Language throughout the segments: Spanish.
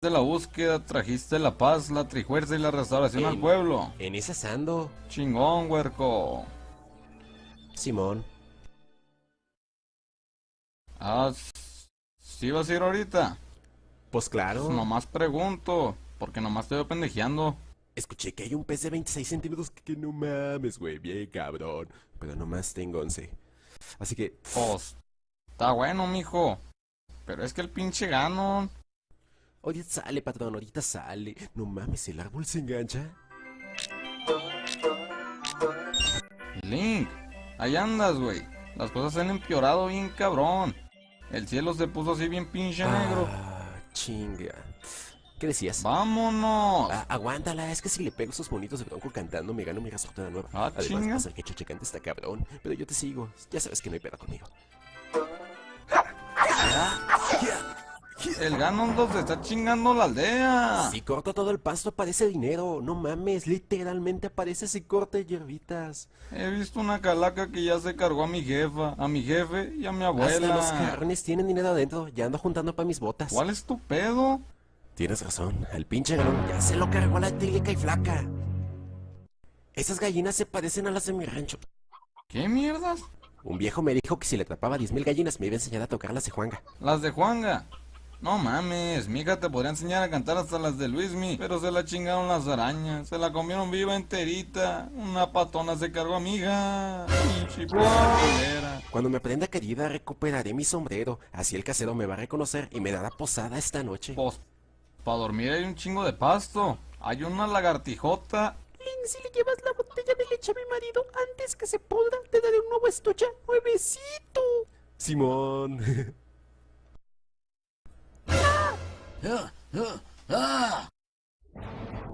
De la búsqueda, trajiste la paz, la trifuerza y la restauración al pueblo. En esas ando, Chingón, huerco. Simón. Ah, ¿sí vas a ir ahorita? Pues claro. Nomás pregunto, porque nomás te veo pendejeando. Escuché que hay un pez de 26 centímetros que no mames, güey, bien cabrón. Pero nomás tengo 11. Así que, Pues, está bueno, mijo. Pero es que el pinche Ganon. ahorita sale, patrón, ahorita sale. No mames, el árbol se engancha. Link, ahí andas, güey. Las cosas se han empeorado bien cabrón. El cielo se puso así bien pinche negro. Chinga. ¿Qué decías? ¡Vámonos! Aguántala, es que si le pego esos bonitos de bronco cantando me gano mi resortera nueva. Ah, Además, chinga. pasa el que chachacante está cabrón, pero yo te sigo. Ya sabes que no hay pedo conmigo. El Ganon se está chingando la aldea. Si corto todo el pasto aparece dinero. No mames, literalmente aparece si corta hierbitas. He visto una calaca que ya se cargó a mi jefa, a mi jefe y a mi Hasta los abuela. carnes tienen dinero adentro. Ya ando juntando para mis botas. ¿Cuál es tu pedo? Tienes razón, el pinche galón ya se lo cargó a la tílica y flaca. Esas gallinas se parecen a las de mi rancho. ¿Qué mierdas? Un viejo me dijo que si le atrapaba 10,000 gallinas me iba a enseñar a tocar las de Juanga. Las de Juanga. No mames, mi hija te podría enseñar a cantar hasta las de Luismi, pero se la chingaron las arañas, se la comieron viva enterita. Una patona se cargó a mi hija. Pinche culera. Cuando me aprenda querida recuperaré mi sombrero. Así el casero me va a reconocer y me dará posada esta noche. Pues, para dormir hay un chingo de pasto. Hay una lagartijota. Link, si le llevas la botella de leche a mi marido antes que se pudra, te daré un nuevo estuche nuevecito. Simón.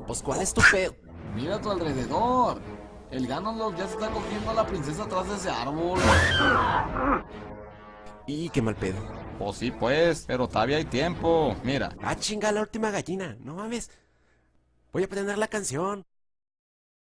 Pues, ¿cuál es tu pedo? Mira a tu alrededor. El Ganondorf ya se está cogiendo a la princesa atrás de ese árbol. Y qué mal pedo. Pues sí, pues, pero todavía hay tiempo. Mira. Chinga, la última gallina. No mames. Voy a aprender la canción.